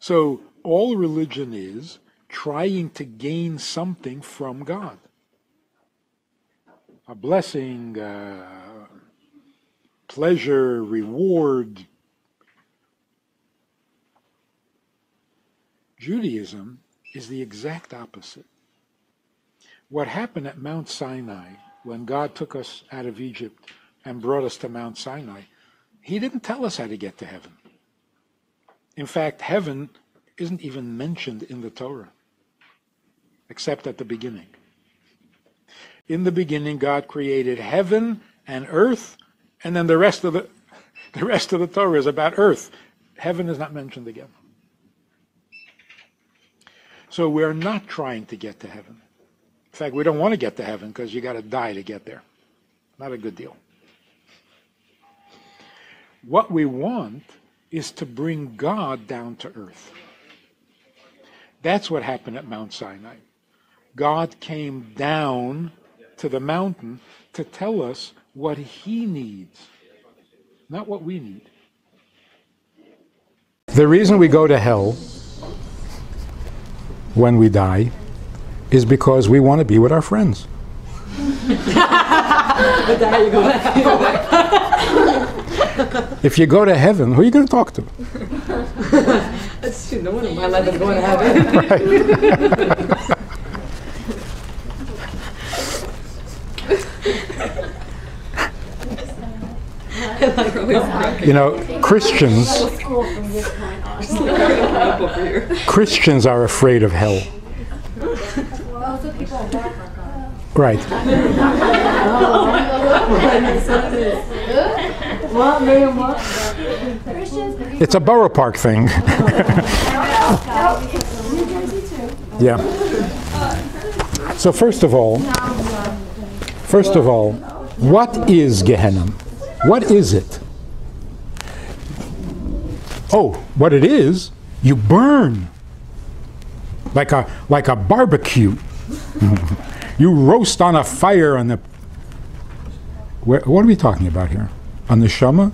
So all religion is trying to gain something from God. A blessing, pleasure, reward. Judaism is the exact opposite. What happened at Mount Sinai, when God took us out of Egypt and brought us to Mount Sinai, he didn't tell us how to get to heaven. In fact, heaven isn't even mentioned in the Torah, except at the beginning. In the beginning, God created heaven and earth, and then the rest of the Torah is about earth. Heaven is not mentioned again. So we're not trying to get to heaven. In fact, we don't want to get to heaven because you got to die to get there. Not a good deal. What we want is to bring God down to earth. That's what happened at Mount Sinai. God came down to the mountain to tell us what he needs, not what we need. The reason we go to hell when we die is because we want to be with our friends. If you go to heaven, who are you going to talk to? That's true. No one in my life is going to heaven. You know, Christians are afraid of hell. Right. It's a Borough Park thing. Yeah. So first of all, what is Gehenna? What is it? Oh, what it is, you burn like a barbecue. You roast on a fire on the... What are we talking about here? On the neshama?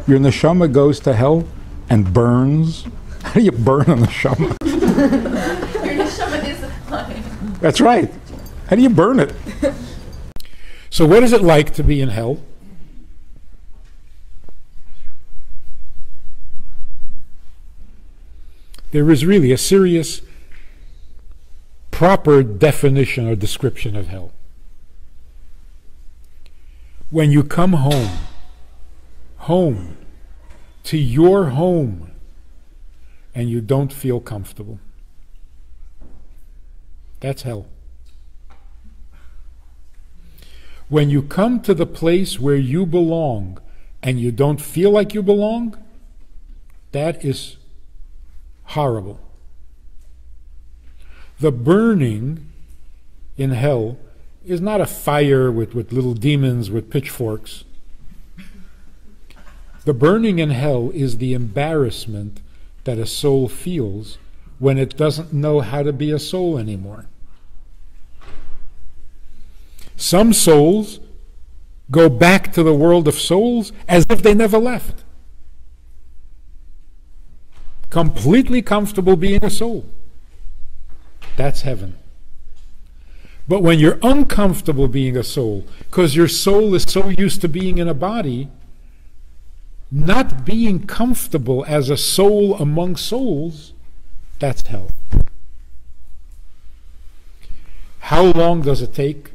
Your neshama goes to hell and burns? How do you burn on the neshama? Your neshama is a flame. That's right. How do you burn it? So what is it like to be in hell? There is really a serious, proper definition or description of hell. When you come home to your home, and you don't feel comfortable. That's hell. When you come to the place where you belong, and you don't feel like you belong, that is horrible. The burning in hell is not a fire with little demons with pitchforks. The burning in hell is the embarrassment that a soul feels when it doesn't know how to be a soul anymore. Some souls go back to the world of souls as if they never left. Completely comfortable being a soul. That's heaven. But when you're uncomfortable being a soul, because your soul is so used to being in a body, not being comfortable as a soul among souls, that's hell. How long does it take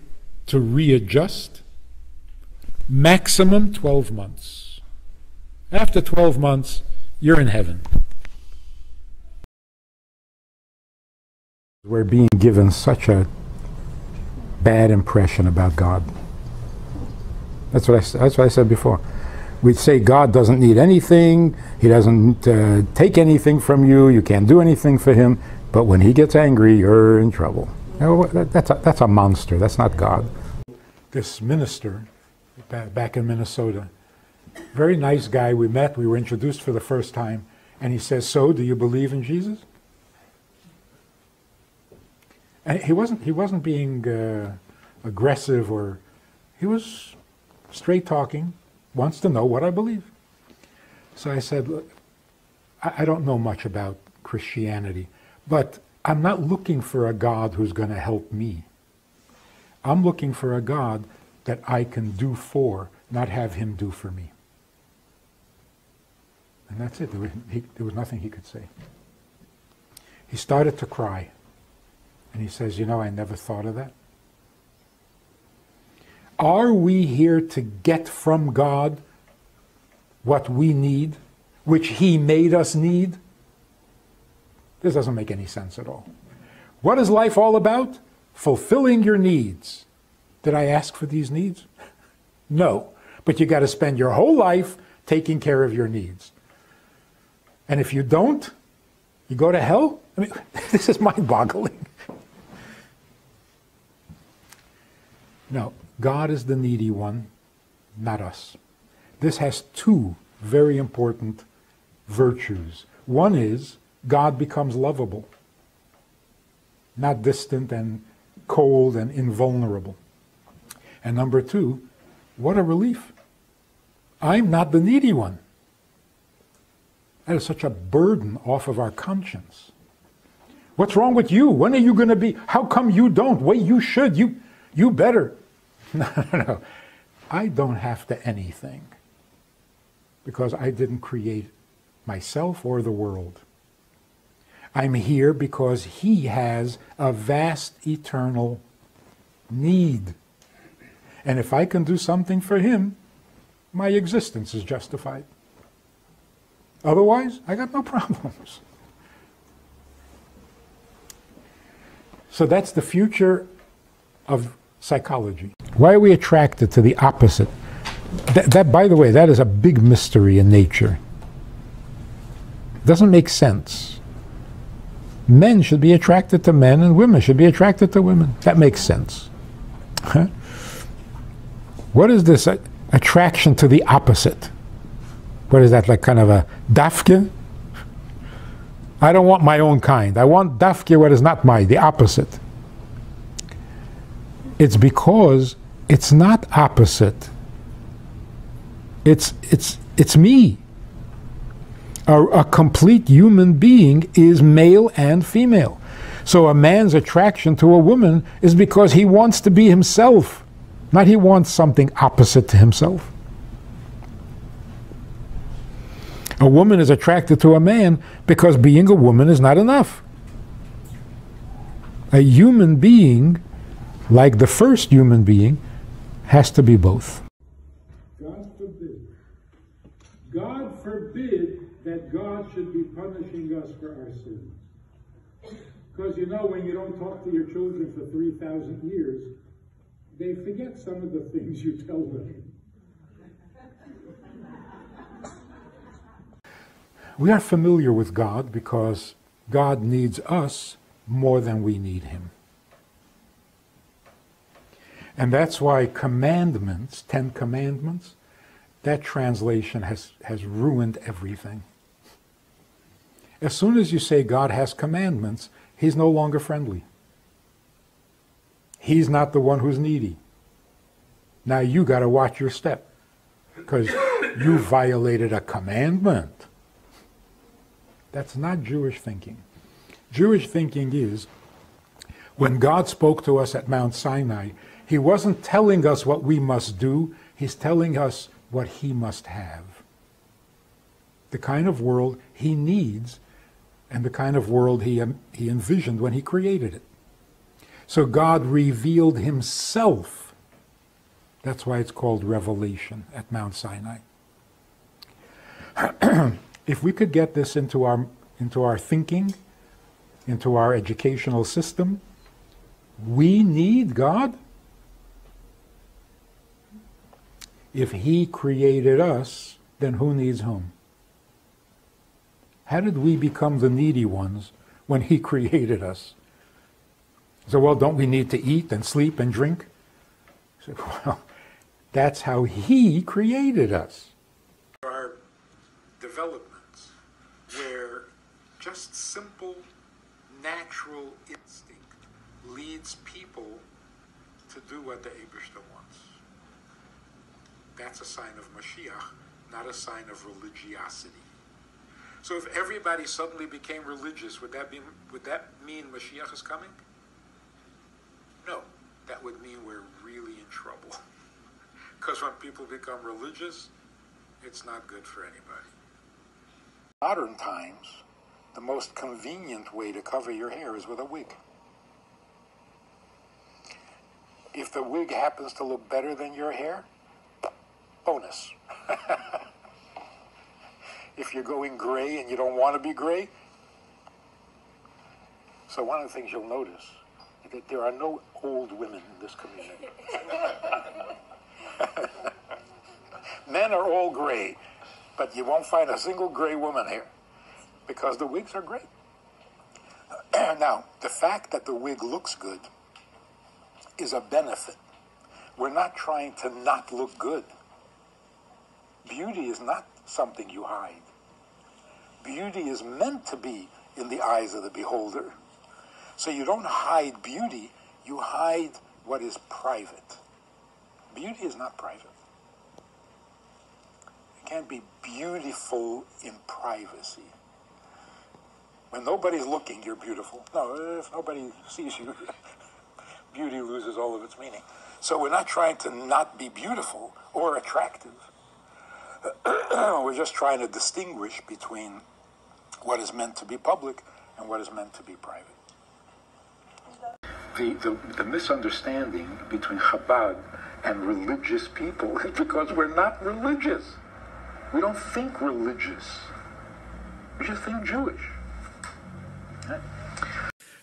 to readjust? Maximum 12 months. After 12 months, you're in heaven. We're being given such a bad impression about God. That's what I said before. We'd say God doesn't need anything, he doesn't take anything from you, you can't do anything for him, but when he gets angry, you're in trouble. You know, that's a monster, that's not God. This minister back in Minnesota, very nice guy, we met, we were introduced for the first time, and he says, "So, do you believe in Jesus?" And he wasn't being aggressive, or he was straight talking, wants to know what I believe. So I said, "Look, I don't know much about Christianity. But I'm not looking for a God who's going to help me. I'm looking for a God that I can do for, not have him do for me. And that's it. There was nothing he could say. He started to cry. And he says, you know, I never thought of that. Are we here to get from God what we need, which he made us need? This doesn't make any sense at all. What is life all about? Fulfilling your needs. Did I ask for these needs? No. But you got to spend your whole life taking care of your needs. And if you don't, you go to hell? I mean, this is mind-boggling. No, God is the needy one, not us. This has two very important virtues. One is God becomes lovable, not distant and cold and invulnerable. And number two, what a relief. I'm not the needy one. That is such a burden off of our conscience. What's wrong with you? When are you going to be? How come you don't? Wait, you should. You better. No. I don't have to anything because I didn't create myself or the world. I'm here because he has a vast eternal need. And if I can do something for him, my existence is justified. Otherwise, I got no problems. So that's the future of psychology. Why are we attracted to the opposite? That, by the way, that is a big mystery in nature. It doesn't make sense. Men should be attracted to men and women should be attracted to women. That makes sense. Huh? What is this attraction to the opposite? What is that, like kind of a dafke? I don't want my own kind. I want dafke what is not the opposite. It's because it's not opposite. It's me. A complete human being is male and female. So a man's attraction to a woman is because he wants to be himself, not he wants something opposite to himself. A woman is attracted to a man because being a woman is not enough. A human being, like the first human being, has to be both. God forbid. God forbid that God should be punishing us for our sins. Because you know, when you don't talk to your children for 3,000 years, they forget some of the things you tell them. We are familiar with God because God needs us more than we need him. And that's why commandments, 10 commandments, that translation has ruined everything. As soon as you say God has commandments, he's no longer friendly. He's not the one who's needy. Now you got to watch your step because you violated a commandment. That's not Jewish thinking. Jewish thinking is, when God spoke to us at Mount Sinai, he wasn't telling us what we must do, he's telling us what he must have. The kind of world he needs and the kind of world he envisioned when he created it. So God revealed himself. That's why it's called revelation at Mount Sinai. If we could get this into our thinking, into our educational system, we need God. If he created us, then who needs whom? How did we become the needy ones when he created us? So, well, don't we need to eat and sleep and drink? So, well, that's how he created us. There are developments where just simple natural instinct leads people to do what the Eibishter wants. That's a sign of Mashiach, not a sign of religiosity. So if everybody suddenly became religious, would that mean Mashiach is coming? No, that would mean we're really in trouble. Because when people become religious, it's not good for anybody. Modern times, the most convenient way to cover your hair is with a wig. If the wig happens to look better than your hair, bonus. If you're going gray and you don't want to be gray. So one of the things you'll notice is that there are no old women in this community. Men are all gray, but you won't find a single gray woman here because the wigs are great. Now, the fact that the wig looks good is a benefit. We're not trying to not look good. Beauty is not something you hide. Beauty is meant to be in the eyes of the beholder. So you don't hide beauty, you hide what is private. Beauty is not private. You can't be beautiful in privacy. When nobody's looking, you're beautiful. No, if nobody sees you, beauty loses all of its meaning. So we're not trying to not be beautiful or attractive. We're just trying to distinguish between what is meant to be public and what is meant to be private. The misunderstanding between Chabad and religious people is because we're not religious. We don't think religious. We just think Jewish. Right?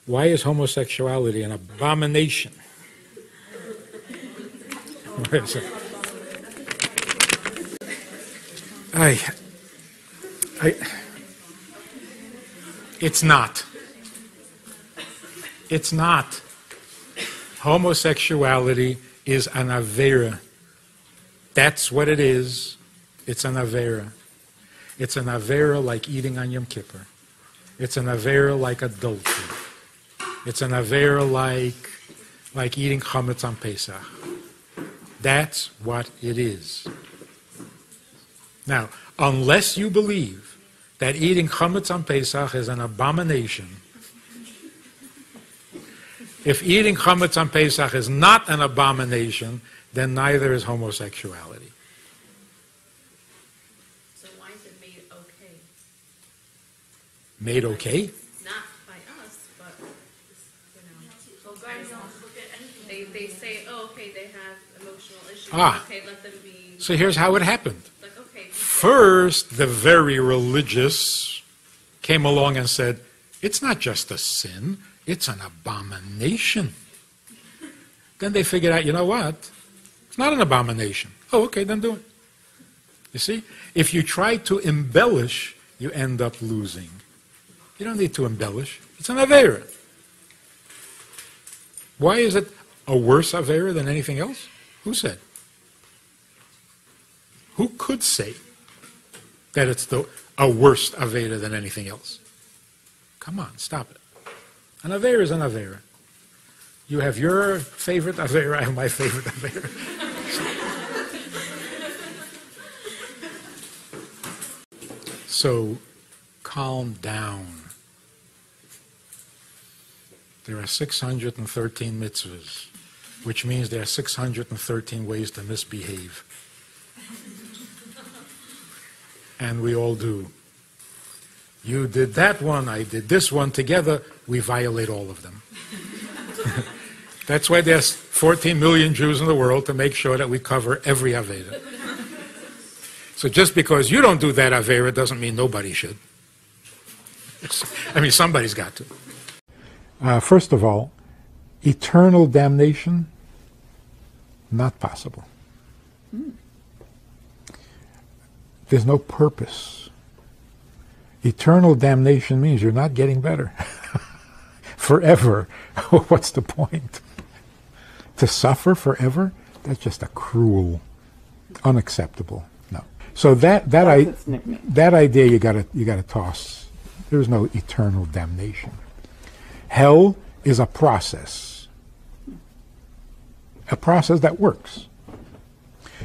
Why is homosexuality an abomination? Where is it? It's not. It's not. Homosexuality is an avera. That's what it is. It's an avera. It's an avera like eating on Yom Kippur. It's an avera like adultery. It's an avera like eating chametz on Pesach. That's what it is. Now, unless you believe that eating chametz on Pesach is an abomination, if eating chametz on Pesach is not an abomination, then neither is homosexuality. So why is it made okay? Made okay? Not by us, but, you know. They say, oh, okay, they have emotional issues. Okay, let them be. So here's how it happened. Like, okay. First, the very religious came along and said, it's not just a sin, it's an abomination. Then they figured out, you know what? It's not an abomination. Oh, okay, then do it. You see? If you try to embellish, you end up losing. You don't need to embellish. It's an avera. Why is it a worse avera than anything else? Who said? Who could say that it's a worse avera than anything else? Come on, stop it. An avera is an avera. You have your favorite avera, I have my favorite avera. So, calm down. There are 613 mitzvahs, which means there are 613 ways to misbehave. And we all do. You did that one, I did this one, together we violate all of them. That's why there's 14 million Jews in the world, to make sure that we cover every Avera. So just because you don't do that Avera doesn't mean nobody should. I mean, somebody's got to. First of all, eternal damnation, not possible. There's no purpose. Eternal damnation means you're not getting better. Forever. What's the point? To suffer forever? That's just a cruel, unacceptable. No. So that idea you gotta toss. There's no eternal damnation. Hell is a process that works.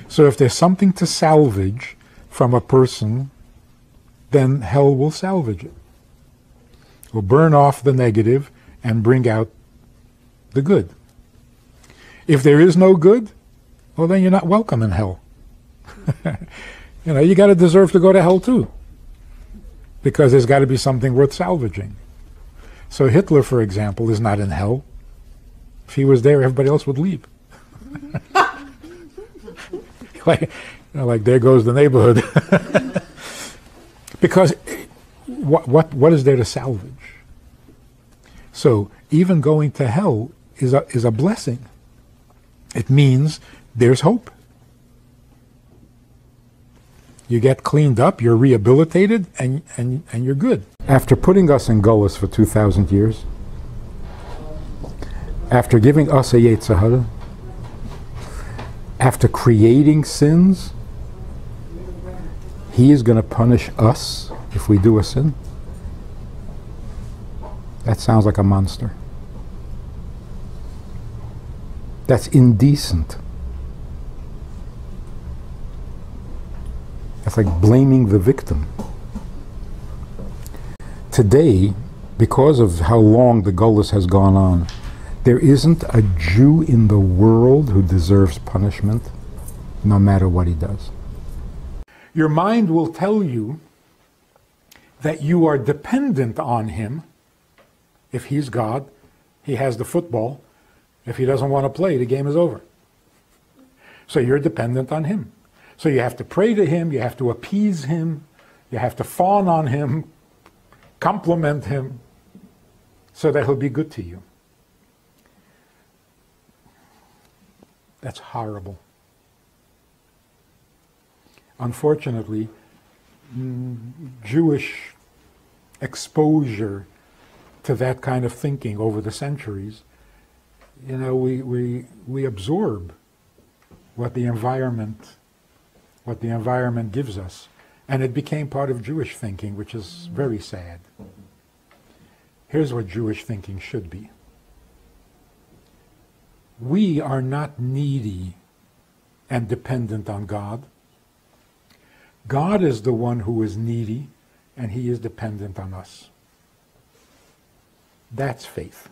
So if there's something to salvage from a person then hell will salvage it. Will burn off the negative and bring out the good. If there is no good, well, then you're not welcome in hell. You got to deserve to go to hell too, because there's got to be something worth salvaging. So Hitler, for example, is not in hell. If he was there, everybody else would leave. like there goes the neighborhood. Because what is there to salvage? So even going to hell is a blessing. It means there's hope. You get cleaned up, you're rehabilitated, and you're good. After putting us in gullus for 2,000 years, after giving us a Yetzer Hara, after creating sins, he is going to punish us if we do a sin. That sounds like a monster. That's indecent. That's like blaming the victim. Today, because of how long the gullus has gone on, there isn't a Jew in the world who deserves punishment, no matter what he does. Your mind will tell you that you are dependent on him. If he's God, he has the football. If he doesn't want to play, the game is over. So you're dependent on him. So you have to pray to him, you have to appease him, you have to fawn on him, compliment him, so that he'll be good to you. That's horrible. Unfortunately, Jewish exposure to that kind of thinking over the centuries, we absorb what the environment gives us. And it became part of Jewish thinking, which is very sad. Here's what Jewish thinking should be. We are not needy and dependent on God. God is the one who is needy, and he is dependent on us. That's faith.